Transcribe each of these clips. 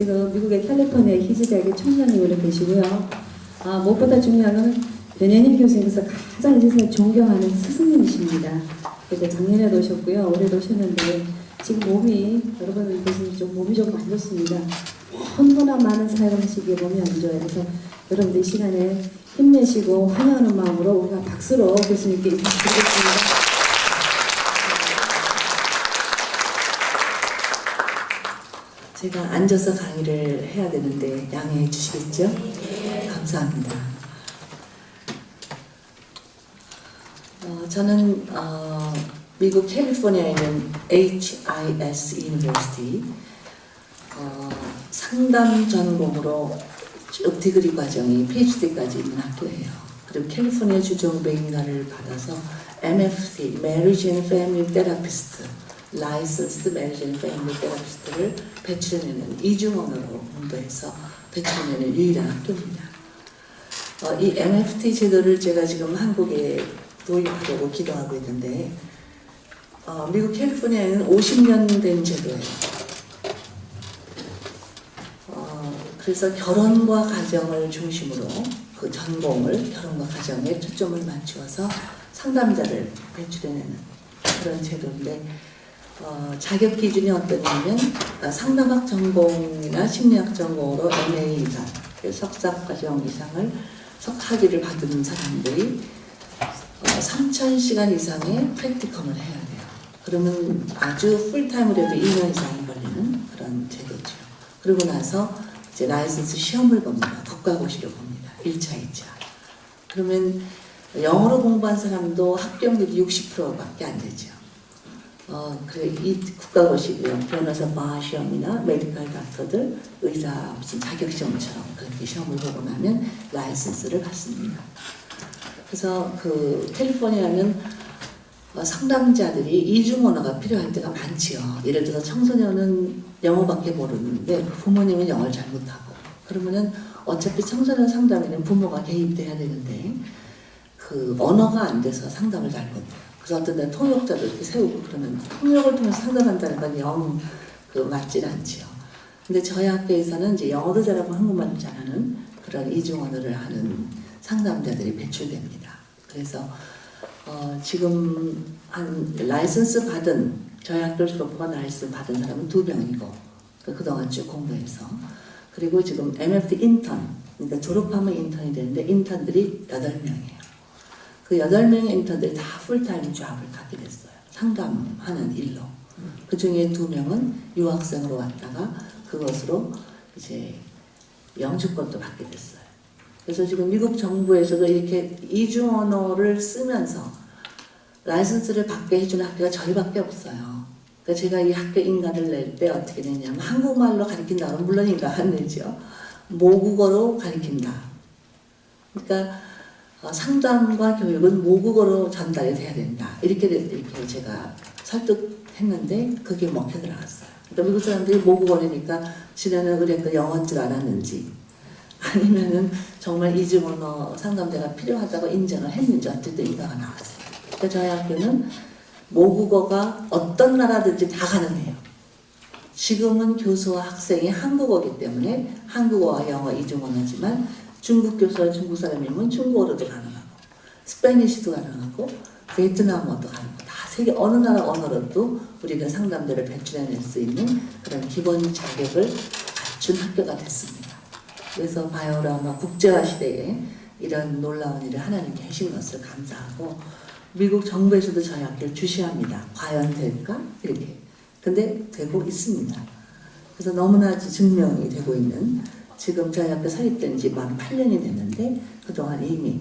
미국의 캘리포니아 히즈대학의 청년님으로 계시고요. 무엇보다 중요한 건 변현임 교수님께서 가장 이 세상에 존경하는 스승님이십니다. 그래서 작년에도 오셨고요. 올해도 오셨는데 지금 몸이 여러분 교수님 좀 몸이 조금 안 좋습니다. 너무나 많은 사역을 하시기에 몸이 안 좋아요. 그래서 여러분들 이 시간에 힘내시고 환영하는 마음으로 우리가 박수로 교수님께 인사드리겠습니다. 제가 앉아서 강의를 해야 되는데 양해해 주시겠죠? 감사합니다. 저는 미국 캘리포니아에 있는 HIS University 상담 전공으로 쭉 디그리 과정이 PhD까지 있는 학교예요. 그리고 캘리포니아 주정부의 인가를 받아서 MFT, Marriage and Family Therapist, Licensed Marriage and Family Therapist를 배출해내는 이중언어로 공부해서 배출해내는 유일한 학교입니다. 이 MFT 제도를 제가 지금 한국에 도입하려고 기도하고 있는데 미국 캘리포니아에는 50년 된 제도예요. 그래서 결혼과 가정을 중심으로 그 전공을 결혼과 가정에 초점을 맞추어서 상담자를 배출해내는 그런 제도인데 자격 기준이 어떠냐면 상담학 전공이나 심리학 전공으로 MA 이상, 석사과정 이상을 석학위를 받은 사람들이 3,000시간 이상의 프랙티컴을 해야 돼요. 그러면 아주 풀타임으로 해도 2년 이상이 걸리는 그런 제도죠. 그러고 나서 이제 라이선스 시험을 봅니다. 국가고시를 봅니다. 1차, 2차. 그러면 영어로 공부한 사람도 합격률이 60%밖에 안 되죠. 그래 이 국가고시고요. 변호사 바 시험이나 메디컬 닥터들, 의사 무슨 자격 시험처럼 그렇게 시험을 보고 나면 라이선스를 받습니다. 그래서 그 캘리포니아는 상담자들이 이중 언어가 필요할 때가 많지요. 예를 들어서 청소년은 영어밖에 모르는데 부모님은 영어를 잘 못하고 그러면은 어차피 청소년 상담에는 부모가 개입돼야 되는데 그 언어가 안 돼서 상담을 잘 못해요. 그래서 어떤 데 통역자도 이렇게 세우고 그러면 통역을 통해서 상담한다는 건 영 맞질 않지요. 근데 저희 학교에서는 이제 영어도 잘하고 한국말도 잘하는 그런 이중 언어를 하는 상담자들이 배출됩니다. 그래서 지금 한 라이선스 받은 저희 학교 졸업하고 라이선스 받은 사람은 2명이고 그동안 쭉 공부해서 그리고 지금 MFT 인턴 그러니까 졸업하면 인턴이 되는데 인턴들이 8명이에요. 그 8명의 인턴들이 다 풀타임 잡을 갖게 됐어요. 상담하는 일로. 그 중에 2명은 유학생으로 왔다가 그것으로 이제 영주권도 받게 됐어요. 그래서 지금 미국 정부에서도 이렇게 이중 언어를 쓰면서 라이선스를 받게 해주는 학교가 저희밖에 없어요. 그러니까 제가 이 학교 인가를 낼 때 어떻게 되냐면 한국말로 가르친다면 물론 인가 안 내죠. 모국어로 가르친다. 그러니까 상담과 교육은 모국어로 전달이 돼야 된다. 이렇게 제가 설득했는데 그게 먹혀 들어갔어요. 그러니까 미국 사람들이 모국어니까 지네는 그러니까 영어인 줄 알았는지 아니면은 정말 이중 언어 상담자가 필요하다고 인정을 했는지 어쨌든 인가가 나왔어요. 그러니까 저희 학교는 모국어가 어떤 나라든지 다 가능해요. 지금은 교수와 학생이 한국어이기 때문에 한국어와 영어 이중 언어지만 중국 교수와 중국 사람이면 중국어로도 가능하고 스페니쉬도 가능하고 베트남어도 가능하고 다 세계 어느 나라 언어로도 우리가 상담자를 배출해낼 수 있는 그런 기본 자격을 갖춘 학교가 됐습니다. 그래서 바이오라마 국제화 시대에 이런 놀라운 일을 하나님께 하신 것을 감사하고 미국 정부에서도 저희 학교를 주시합니다. 과연 될까? 이렇게. 근데 되고 있습니다. 그래서 너무나 증명이 되고 있는 지금 저희 학교 설립된 지 만 8년이 됐는데 그동안 이미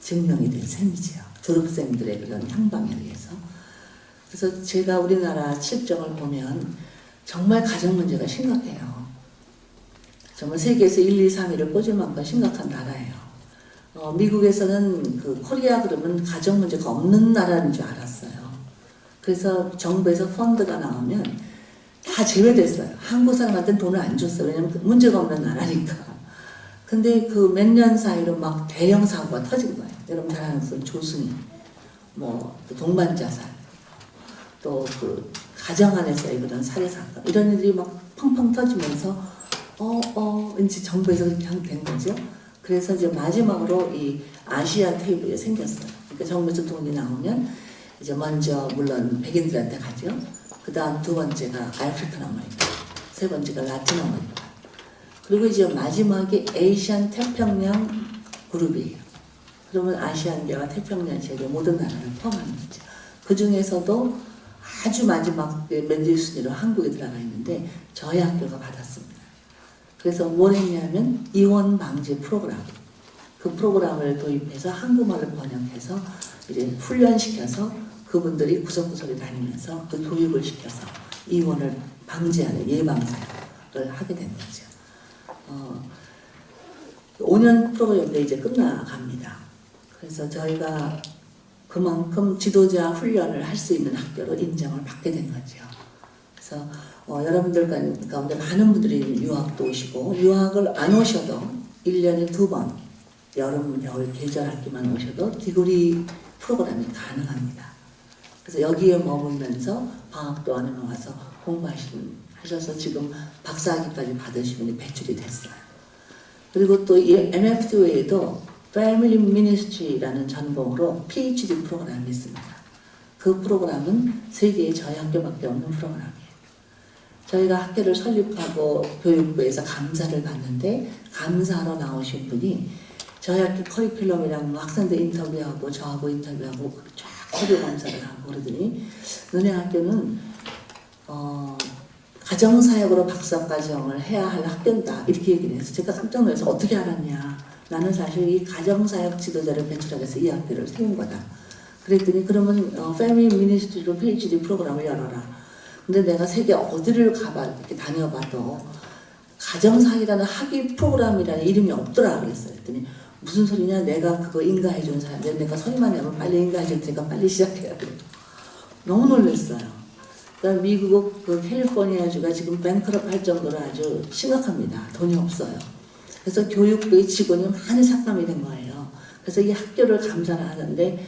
증명이 된 셈이지요. 졸업생들의 그런 향방에 의해서. 그래서 제가 우리나라 실정을 보면 정말 가정 문제가 심각해요. 정말 세계에서 1, 2, 3위를 꽂을 만큼 심각한 나라예요. 미국에서는 그 코리아 그러면 가정 문제가 없는 나라인 줄 알았어요. 그래서 정부에서 펀드가 나오면 다 제외됐어요. 한국 사람한테는 돈을 안 줬어요. 왜냐면 문제가 없는 나라니까. 근데 그 몇 년 사이로 막 대형 사고가 터진 거예요. 여러분 잘 아는 것은 조승희, 동반 자살, 또 그 가정 안에서의 그런 살해 사건 이런 일들이 막 펑펑 터지면서 이제 정부에서 그렇게 된 거죠. 그래서 이제 마지막으로 이 아시아 테이블이 생겼어요. 그러니까 정부에서 돈이 나오면 이제 먼저 물론 백인들한테 가죠. 그 다음 두 번째가 아프리칸 아메리카, 세 번째가 라틴 아메리카. 그리고 이제 마지막이 아시안 태평양 그룹이에요. 그러면 아시안계와 태평양 지역의 모든 나라를 포함하는 거죠. 그 중에서도 아주 마지막 맨들 순위로 한국이 들어가 있는데 저희 학교가 받았습니다. 그래서 뭘 했냐면 이원 방지 프로그램, 그 프로그램을 도입해서 한국말을 번역해서 이제 훈련시켜서 그분들이 구석구석에 다니면서 그 교육을 시켜서 이원을 방지하는 예방사역을 하게 된 거죠. 5년 프로그램도 이제 끝나갑니다. 그래서 저희가 그만큼 지도자 훈련을 할 수 있는 학교로 인정을 받게 된 거죠. 그래서 여러분들 가운데 많은 분들이 유학도 오시고 유학을 안 오셔도 1년에 2번 여름, 겨울, 계절 학기만 오셔도 디그리 프로그램이 가능합니다. 그래서 여기에 머물면서 방학도 안 하면 와서 공부하셔서 지금 박사학위까지 받으신 분이 배출이 됐어요. 그리고 또 이 MFT 외에도 Family Ministry라는 전공으로 PhD 프로그램이 있습니다. 그 프로그램은 세계에 저희 학교밖에 없는 프로그램이에요. 저희가 학교를 설립하고 교육부에서 감사를 받는데 감사하러 나오신 분이 저희 학교 커리큘럼이랑 학생들 인터뷰하고 저하고 인터뷰하고 쫙 서류 감사를 하고 그러더니 너네 학교는 가정사역으로 박사과정을 해야 할 학교다 이렇게 얘기를 해서 제가 깜짝 놀라서 어떻게 알았냐. 나는 사실 이 가정사역 지도자를 배출하기 위해서 이 학교를 세운 거다. 그랬더니 그러면 패밀리 미니스트리로 PhD 프로그램을 열어라. 근데 내가 세계 어디를 가봐 이렇게 다녀봐도 가정사역이라는 학위 프로그램이라는 이름이 없더라 그랬어요. 그랬더니 무슨 소리냐, 내가 그거 인가해준 사람, 내가 서류만 내면 빨리 인가해줄 테니까 빨리 시작해야 돼. 너무 놀랐어요. 그러니까 미국 그 캘리포니아주가 지금 뱅크럽 할 정도로 아주 심각합니다. 돈이 없어요. 그래서 교육부의 직원이 많이 삭감이 된 거예요. 그래서 이 학교를 감사를 하는데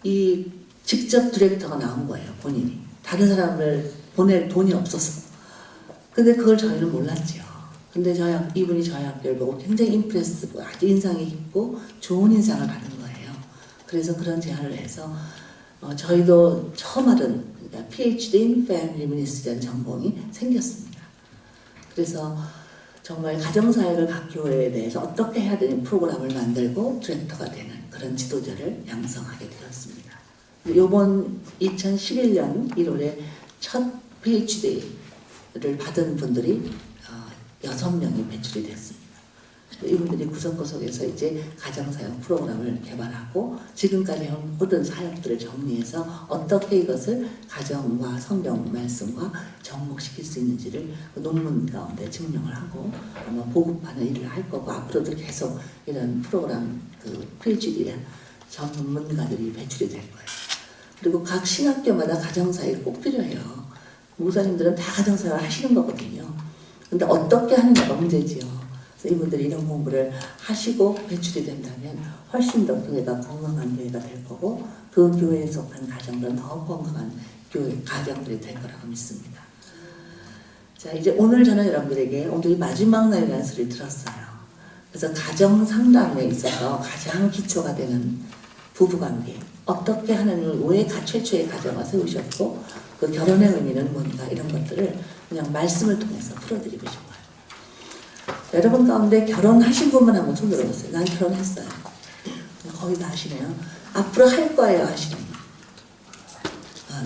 이 직접 디렉터가 나온 거예요, 본인이. 다른 사람을 보낼 돈이 없어서. 근데 그걸 저희는 몰랐죠. 근데 이분이 저희 학교를 보고 굉장히 임프레스고 아주 인상이 깊고 좋은 인상을 받은 거예요. 그래서 그런 제안을 해서 저희도 처음 하던 PhD in Family Ministry라는 전공이 생겼습니다. 그래서 정말 가정사역을 각 교회에 대해서 어떻게 해야 되는 프로그램을 만들고 디렉터가 되는 그런 지도자를 양성하게 되었습니다. 이번 2011년 1월에 첫 PhD를 받은 분들이 6명이 배출이 됐습니다. 이분들이 구석구석에서 이제 가정사역 프로그램을 개발하고 지금까지 해온 모든 사역들을 정리해서 어떻게 이것을 가정과 성경 말씀과 접목시킬 수 있는지를 논문 가운데 증명을 하고 아마 보급하는 일을 할 거고 앞으로도 계속 이런 프로그램 PhD 전문가들이 배출이 될 거예요. 그리고 각 신학교마다 가정사역이 꼭 필요해요. 목사님들은 다 가정사역을 하시는 거거든요. 근데 어떻게 하느냐가 문제지요. 그래서 이분들이 이런 공부를 하시고 배출이 된다면 훨씬 더 교회가 건강한 교회가 될 거고 그 교회에 속한 가정들은 더 건강한 교회, 가정들이 될 거라고 믿습니다. 자, 이제 오늘 저는 여러분들에게 오늘이 마지막 날이라는 소리를 들었어요. 그래서 가정 상담에 있어서 가장 기초가 되는 부부관계, 어떻게 하나님을 왜 최초의 가정을 세우셨고 그 결혼의 의미는 뭔가 이런 것들을 그냥 말씀을 통해서 풀어드리고 싶어요. 여러분 가운데 결혼하신 분만 한번 손 들어보세요. 난 결혼했어요. 거의 다 하시네요. 앞으로 할 거예요, 하시는 분.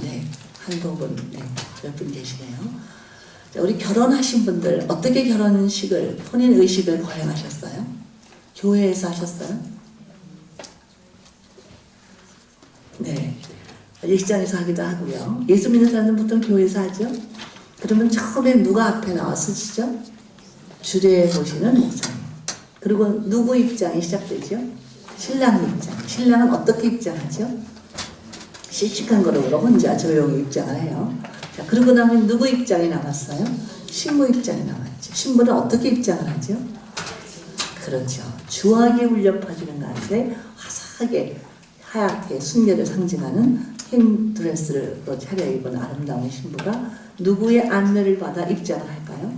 네. 한두 분, 네. 몇 분 계시네요. 자, 우리 결혼하신 분들 어떻게 결혼식을, 혼인의식을 거행하셨어요? 교회에서 하셨어요? 네. 예식장에서 하기도 하고요. 예수 믿는 사람은 보통 교회에서 하죠. 그러면 처음에 누가 앞에 나와 서시죠? 주례 보시는 목사님. 그리고 누구 입장이 시작되죠? 신랑 입장. 신랑은 어떻게 입장하죠? 씩씩한 걸음으로 혼자 조용히 입장을 해요. 자, 그러고 나면 누구 입장이 남았어요? 신부 입장이 남았죠. 신부는 어떻게 입장을 하죠? 그렇죠. 주하게 울려 퍼지는 가운데 화사하게 하얗게 순결을 상징하는 흰 드레스를 차려입은 아름다운 신부가 누구의 안내를 받아 입장을 할까요?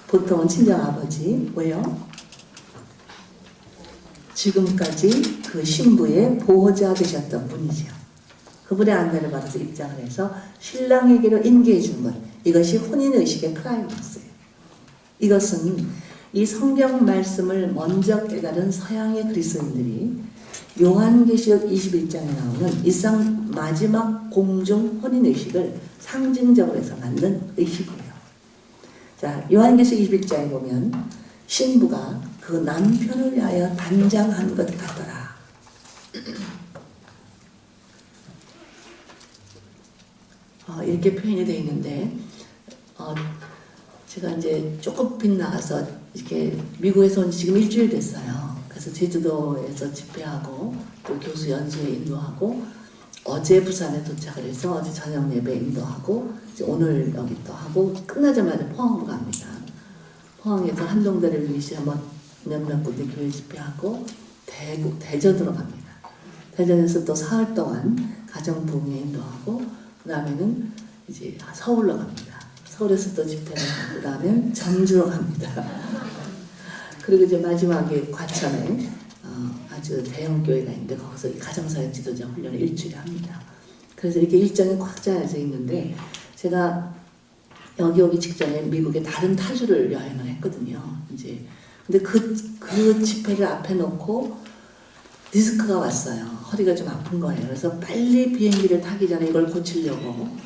보통은 친정아버지. 왜요? 지금까지 그 신부의 보호자 되셨던 분이죠. 그분의 안내를 받아서 입장을 해서 신랑에게로 인계해 준 것. 이것이 혼인의식의 클라이맥스예요. 이것은 이 성경 말씀을 먼저 깨달은 서양의 그리스도인들이 요한계시록 21장에 나오는 이상 마지막 공중 혼인의식을 상징적으로 해서 만든 의식이에요. 자, 요한계시록 21장에 보면 신부가 그 남편을 위하여 단장한 것 같더라. 이렇게 표현이 되어 있는데, 제가 이제 조금 빗나가서 이렇게 미국에서 온 지 지금 일주일 됐어요. 그래서 제주도에서 집회하고 또 교수 연수에 인도하고 어제 부산에 도착을 해서 어제 저녁 예배 인도하고 이제 오늘 여기 또 하고 끝나자마자 포항으로 갑니다. 포항에서 한동대를 위시해 몇몇 군데 교회 집회하고 대전으로 갑니다. 대전에서 또 사흘 동안 가정부흥회 인도하고 그 다음에는 이제 서울로 갑니다. 서울에서 또 집회를 하고 그 다음에 전주로 갑니다. 그리고 이제 마지막에 과천에 아주 대형 교회가 있는데 거기서 가정사역 지도자 훈련을 일주일에 합니다. 그래서 이렇게 일정이 꽉 짜여져 있는데 제가 여기 오기 직전에 미국의 다른 타주를 여행을 했거든요. 이제 근데 그 집회를 앞에 놓고 디스크가 왔어요. 허리가 좀 아픈 거예요. 그래서 빨리 비행기를 타기 전에 이걸 고치려고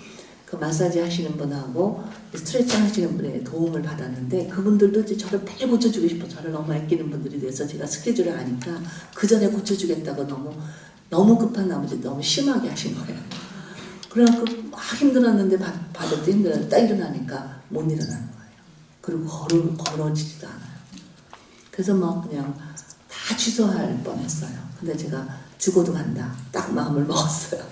그 마사지 하시는 분하고 스트레칭 하시는 분의 도움을 받았는데 그분들도 이제 저를 빨리 고쳐주고 싶어 저를 너무 아끼는 분들이 돼서 제가 스케줄을 아니까 그 전에 고쳐주겠다고 너무 급한 나머지 너무 심하게 하신 거예요. 그래갖고 막 힘들었는데 받을 때 힘들었는데 딱 일어나니까 못 일어나는 거예요. 그리고 걸어지지도 않아요. 그래서 막 그냥 다 취소할 뻔했어요. 근데 제가 죽어도 간다. 딱 마음을 먹었어요.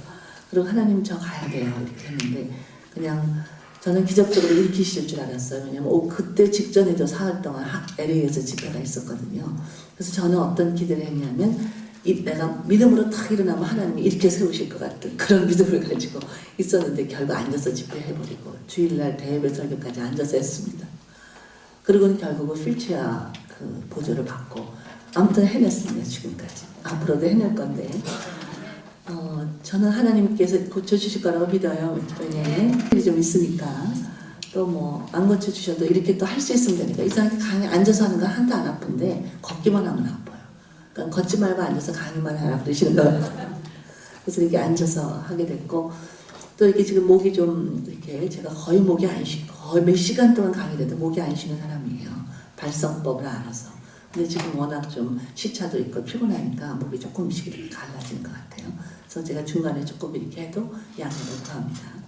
그리고 하나님 저 가야 돼요. 이렇게 했는데 그냥 저는 기적적으로 일으키실 줄 알았어요. 왜냐면 그때 직전에도 사흘 동안 LA에서 집회가 있었거든요. 그래서 저는 어떤 기대를 했냐면 내가 믿음으로 탁 일어나면 하나님이 이렇게 세우실 것 같은 그런 믿음을 가지고 있었는데 결국 앉아서 집회해버리고 주일날 대예배 설교까지 앉아서 했습니다. 그리고는 결국은 휠체어 그 보조를 받고 아무튼 해냈습니다. 지금까지. 앞으로도 해낼 건데 저는 하나님께서 고쳐주실 거라고 믿어요. 왜냐면 일이 좀 있으니까 또 뭐 안 고쳐주셔도 이렇게 또 할 수 있으면 되니까 이상하게 강에 앉아서 하는 건 하나도 안 아픈데 걷기만 하면 아파요. 그러니까 걷지 말고 앉아서 강의만 하라 그러시는 것 같아요. 그래서 이렇게 앉아서 하게 됐고 또 이렇게 지금 목이 좀 이렇게 제가 거의 목이 안 쉬고 거의 몇 시간 동안 강의돼도 목이 안 쉬는 사람이에요. 발성법을 알아서. 근데 지금 워낙 좀 시차도 있고 피곤하니까 목이 조금씩 이렇게 갈라지는 것 같아요. 그래서 제가 중간에 조금 이렇게 해도 양해를 구합니다.